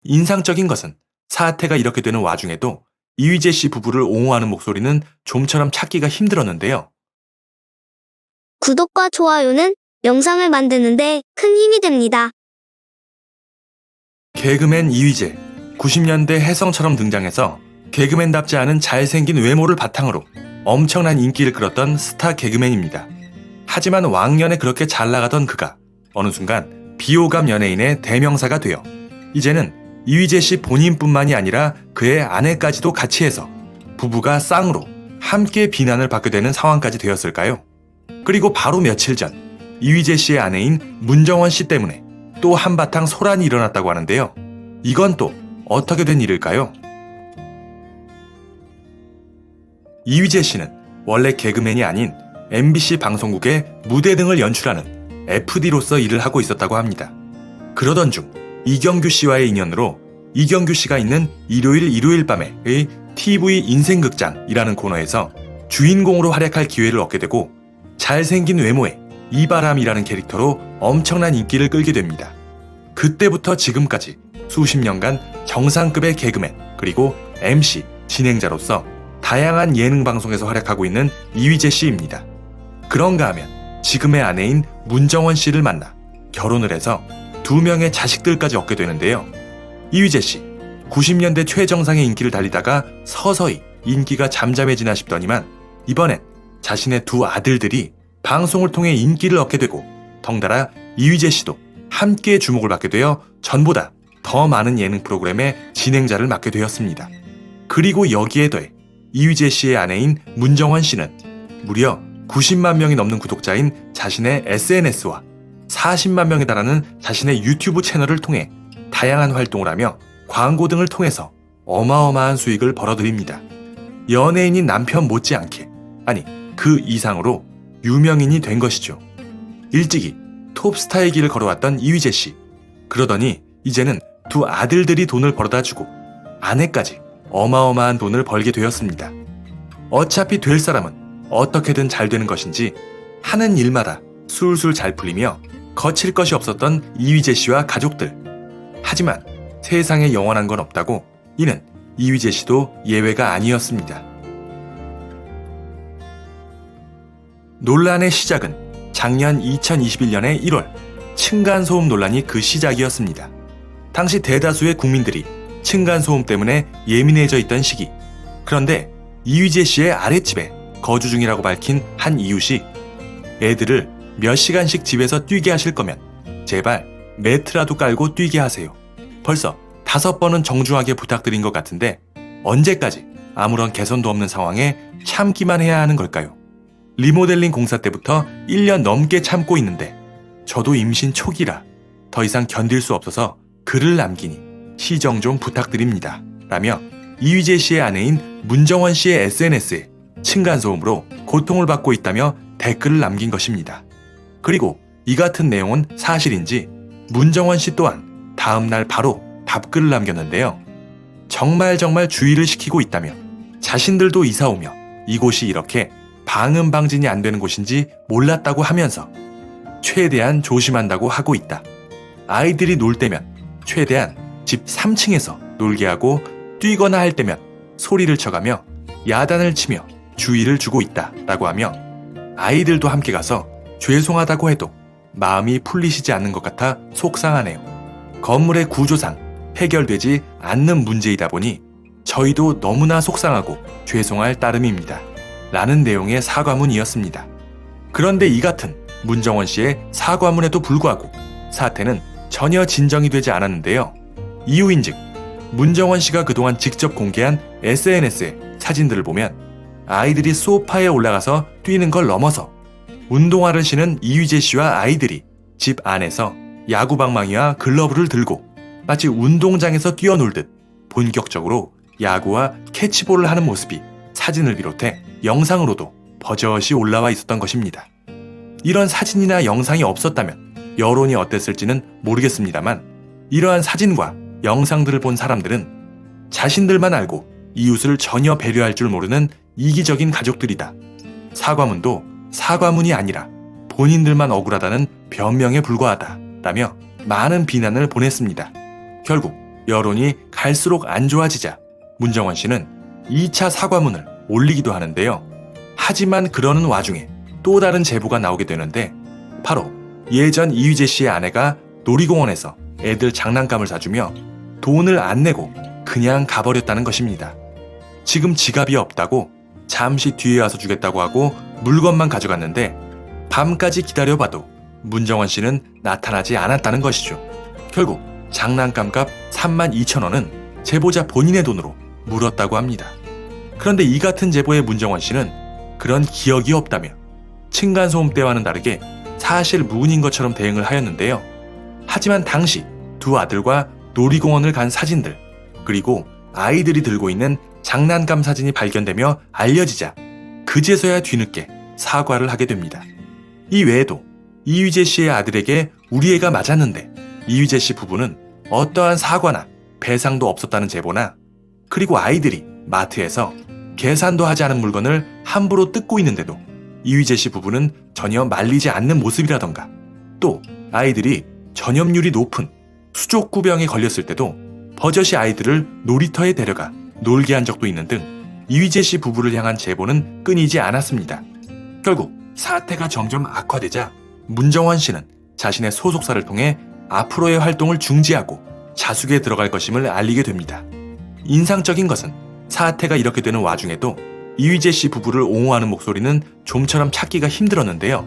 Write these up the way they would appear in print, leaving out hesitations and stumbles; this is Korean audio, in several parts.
인상적인 것은 사태가 이렇게 되는 와중에도 이휘재 씨 부부를 옹호하는 목소리는 좀처럼 찾기가 힘들었는데요. 구독과 좋아요는 영상을 만드는데 큰 힘이 됩니다. 개그맨 이휘재, 90년대 혜성처럼 등장해서 개그맨답지 않은 잘생긴 외모를 바탕으로 엄청난 인기를 끌었던 스타 개그맨입니다. 하지만 왕년에 그렇게 잘 나가던 그가 어느 순간 비호감 연예인의 대명사가 되어 이제는 이휘재 씨 본인뿐만이 아니라 그의 아내까지도 같이 해서 부부가 쌍으로 함께 비난을 받게 되는 상황까지 되었을까요? 그리고 바로 며칠 전 이휘재 씨의 아내인 문정원 씨 때문에 또 한바탕 소란이 일어났다고 하는데요. 이건 또 어떻게 된 일일까요? 이휘재 씨는 원래 개그맨이 아닌 MBC 방송국의 무대 등을 연출하는 FD로서 일을 하고 있었다고 합니다. 그러던 중 이경규 씨와의 인연으로 이경규 씨가 있는 일요일 밤에의 TV 인생극장이라는 코너에서 주인공으로 활약할 기회를 얻게 되고 잘생긴 외모의 이바람이라는 캐릭터로 엄청난 인기를 끌게 됩니다. 그때부터 지금까지 수십 년간 정상급의 개그맨 그리고 MC, 진행자로서 다양한 예능 방송에서 활약하고 있는 이휘재 씨입니다. 그런가 하면 지금의 아내인 문정원 씨를 만나 결혼을 해서 2명의 자식들까지 얻게 되는데요. 이휘재 씨, 90년대 최정상의 인기를 달리다가 서서히 인기가 잠잠해지나 싶더니만 이번엔 자신의 2 아들들이 방송을 통해 인기를 얻게 되고 덩달아 이휘재 씨도 함께 주목을 받게 되어 전보다 더 많은 예능 프로그램의 진행자를 맡게 되었습니다. 그리고 여기에 더해 이휘재 씨의 아내인 문정원 씨는 무려 90만 명이 넘는 구독자인 자신의 SNS와 40만 명에 달하는 자신의 유튜브 채널을 통해 다양한 활동을 하며 광고 등을 통해서 어마어마한 수익을 벌어들입니다. 연예인인 남편 못지않게, 아니 그 이상으로 유명인이 된 것이죠. 일찍이 톱스타의 길을 걸어왔던 이휘재 씨. 그러더니 이제는 2 아들들이 돈을 벌어다 주고 아내까지 어마어마한 돈을 벌게 되었습니다. 어차피 될 사람은 어떻게든 잘 되는 것인지 하는 일마다 술술 잘 풀리며 거칠 것이 없었던 이휘재 씨와 가족들. 하지만 세상에 영원한 건 없다고 이는 이휘재 씨도 예외가 아니었습니다. 논란의 시작은 작년 2021년의 1월 층간소음 논란이 그 시작이었습니다. 당시 대다수의 국민들이 층간소음 때문에 예민해져 있던 시기. 그런데 이휘재 씨의 아랫집에 거주 중이라고 밝힌 한 이웃이 애들을 몇 시간씩 집에서 뛰게 하실 거면 제발 매트라도 깔고 뛰게 하세요. 벌써 5번은 정중하게 부탁드린 것 같은데 언제까지 아무런 개선도 없는 상황에 참기만 해야 하는 걸까요? 리모델링 공사 때부터 1년 넘게 참고 있는데 저도 임신 초기라 더 이상 견딜 수 없어서 글을 남기니 시정 좀 부탁드립니다. 라며 이휘재 씨의 아내인 문정원 씨의 SNS에 층간소음으로 고통을 받고 있다며 댓글을 남긴 것입니다. 그리고 이 같은 내용은 사실인지 문정원 씨 또한 다음날 바로 답글을 남겼는데요. 정말 주의를 시키고 있다며 자신들도 이사오며 이곳이 이렇게 방음방진이 안 되는 곳인지 몰랐다고 하면서 최대한 조심한다고 하고 있다. 아이들이 놀 때면 최대한 집 3층에서 놀게 하고 뛰거나 할 때면 소리를 쳐가며 야단을 치며 주의를 주고 있다 라고 하며 아이들도 함께 가서 죄송하다고 해도 마음이 풀리시지 않는 것 같아 속상하네요. 건물의 구조상 해결되지 않는 문제이다 보니 저희도 너무나 속상하고 죄송할 따름입니다. 라는 내용의 사과문이었습니다. 그런데 이 같은 문정원 씨의 사과문에도 불구하고 사태는 전혀 진정이 되지 않았는데요. 이유인즉 문정원 씨가 그동안 직접 공개한 SNS의 사진들을 보면 아이들이 소파에 올라가서 뛰는 걸 넘어서 운동화를 신은 이휘재 씨와 아이들이 집 안에서 야구방망이와 글러브를 들고 마치 운동장에서 뛰어놀듯 본격적으로 야구와 캐치볼을 하는 모습이 사진을 비롯해 영상으로도 버젓이 올라와 있었던 것입니다. 이런 사진이나 영상이 없었다면 여론이 어땠을지는 모르겠습니다만 이러한 사진과 영상들을 본 사람들은 자신들만 알고 이웃을 전혀 배려할 줄 모르는 이기적인 가족들이다. 사과문도 사과문이 아니라 본인들만 억울하다는 변명에 불과하다. 라며 많은 비난을 보냈습니다. 결국 여론이 갈수록 안 좋아지자 문정원 씨는 2차 사과문을 올리기도 하는데요. 하지만 그러는 와중에 또 다른 제보가 나오게 되는데 바로 예전 이휘재 씨의 아내가 놀이공원에서 애들 장난감을 사주며 돈을 안 내고 그냥 가버렸다는 것입니다. 지금 지갑이 없다고 잠시 뒤에 와서 주겠다고 하고 물건만 가져갔는데 밤까지 기다려봐도 문정원 씨는 나타나지 않았다는 것이죠. 결국 장난감 값 32,000원은 제보자 본인의 돈으로 물었다고 합니다. 그런데 이 같은 제보의 문정원 씨는 그런 기억이 없다며 층간소음 때와는 다르게 사실 무근인 것처럼 대응을 하였는데요. 하지만 당시 두 아들과 놀이공원을 간 사진들, 그리고 아이들이 들고 있는 장난감 사진이 발견되며 알려지자 그제서야 뒤늦게 사과를 하게 됩니다. 이 외에도 이휘재 씨의 아들에게 우리 애가 맞았는데 이휘재 씨 부부는 어떠한 사과나 배상도 없었다는 제보나, 그리고 아이들이 마트에서 계산도 하지 않은 물건을 함부로 뜯고 있는데도 이휘재 씨 부부는 전혀 말리지 않는 모습이라던가, 또 아이들이 전염률이 높은 수족구병에 걸렸을 때도 버젓이 아이들을 놀이터에 데려가 놀게 한 적도 있는 등 이휘재 씨 부부를 향한 제보는 끊이지 않았습니다. 결국 사태가 점점 악화되자 문정원 씨는 자신의 소속사를 통해 앞으로의 활동을 중지하고 자숙에 들어갈 것임을 알리게 됩니다. 인상적인 것은 사태가 이렇게 되는 와중에도 이휘재 씨 부부를 옹호하는 목소리는 좀처럼 찾기가 힘들었는데요.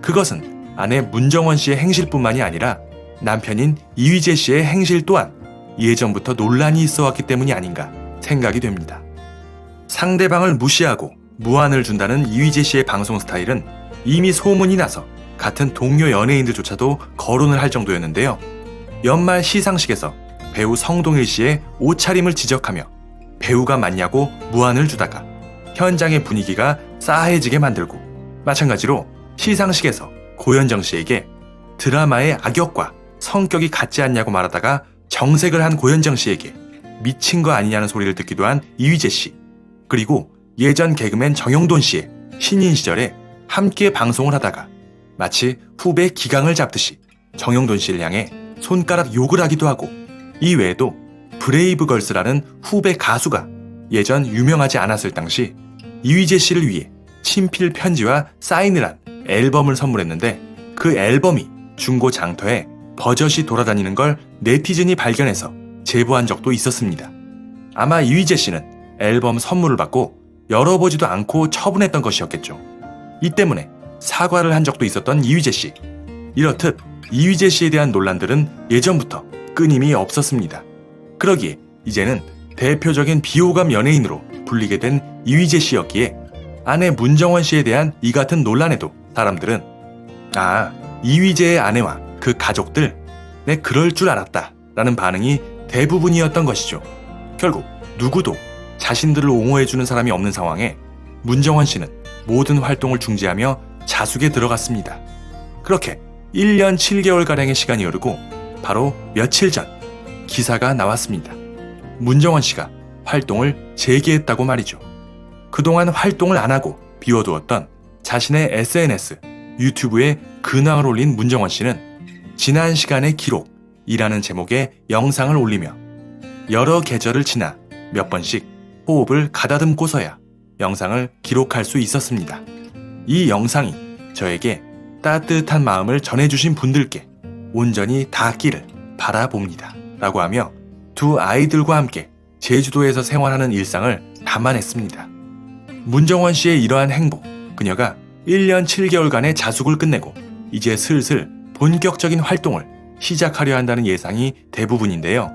그것은 아내 문정원 씨의 행실뿐만이 아니라 남편인 이휘재 씨의 행실 또한 예전부터 논란이 있어 왔기 때문이 아닌가 생각이 됩니다. 상대방을 무시하고 무안을 준다는 이휘재 씨의 방송 스타일은 이미 소문이 나서 같은 동료 연예인들조차도 거론을 할 정도였는데요. 연말 시상식에서 배우 성동일 씨의 옷차림을 지적하며 배우가 맞냐고 무안을 주다가 현장의 분위기가 싸해지게 만들고, 마찬가지로 시상식에서 고현정 씨에게 드라마의 악역과 성격이 같지 않냐고 말하다가 정색을 한 고현정 씨에게 미친 거 아니냐는 소리를 듣기도 한 이휘재 씨, 그리고 예전 개그맨 정용돈 씨의 신인 시절에 함께 방송을 하다가 마치 후배 기강을 잡듯이 정용돈 씨를 향해 손가락 욕을 하기도 하고, 이 외에도 브레이브걸스라는 후배 가수가 예전 유명하지 않았을 당시 이휘재 씨를 위해 친필 편지와 사인을 한 앨범을 선물했는데 그 앨범이 중고 장터에 버젓이 돌아다니는 걸 네티즌이 발견해서 제보한 적도 있었습니다. 아마 이휘재 씨는 앨범 선물을 받고 열어보지도 않고 처분했던 것이었겠죠. 이 때문에 사과를 한 적도 있었던 이휘재 씨. 이렇듯 이휘재 씨에 대한 논란들은 예전부터 끊임이 없었습니다. 그러기에 이제는 대표적인 비호감 연예인으로 불리게 된 이휘재 씨였기에 아내 문정원 씨에 대한 이 같은 논란에도 사람들은 이휘재의 아내와 그 가족들, 내 그럴 줄 알았다 라는 반응이 대부분이었던 것이죠. 결국 누구도 자신들을 옹호해주는 사람이 없는 상황에 문정원 씨는 모든 활동을 중지하며 자숙에 들어갔습니다. 그렇게 1년 7개월가량의 시간이 흐르고 바로 며칠 전 기사가 나왔습니다. 문정원 씨가 활동을 재개했다고 말이죠. 그동안 활동을 안 하고 비워두었던 자신의 SNS, 유튜브에 근황을 올린 문정원 씨는 지난 시간의 기록이라는 제목의 영상을 올리며 여러 계절을 지나 몇 번씩 호흡을 가다듬고서야 영상을 기록할 수 있었습니다. 이 영상이 저에게 따뜻한 마음을 전해주신 분들께 온전히 닿기를 바라봅니다 라고 하며 두 아이들과 함께 제주도에서 생활하는 일상을 담아냈습니다. 문정원 씨의 이러한 행복, 그녀가 1년 7개월간의 자숙을 끝내고 이제 슬슬 본격적인 활동을 시작하려 한다는 예상이 대부분인데요.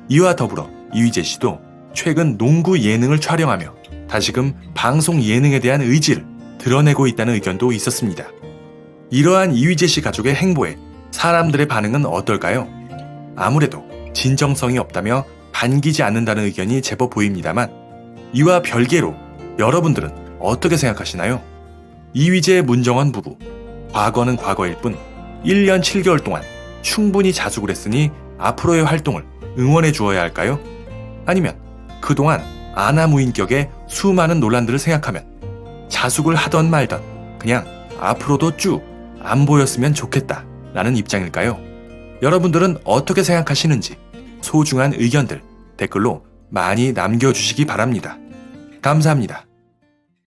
이와 더불어 이휘재 씨도 최근 농구 예능을 촬영하며 다시금 방송 예능에 대한 의지를 드러내고 있다는 의견도 있었습니다. 이러한 이휘재 씨 가족의 행보에 사람들의 반응은 어떨까요? 아무래도 진정성이 없다며 반기지 않는다는 의견이 제법 보입니다만, 이와 별개로 여러분들은 어떻게 생각하시나요? 이휘재 문정원 부부, 과거는 과거일 뿐 1년 7개월 동안 충분히 자숙을 했으니 앞으로의 활동을 응원해 주어야 할까요? 아니면 그동안 아나무인격의 수많은 논란들을 생각하면 자숙을 하던 말던 그냥 앞으로도 쭉 안 보였으면 좋겠다 라는 입장일까요? 여러분들은 어떻게 생각하시는지 소중한 의견들 댓글로 많이 남겨주시기 바랍니다. 감사합니다.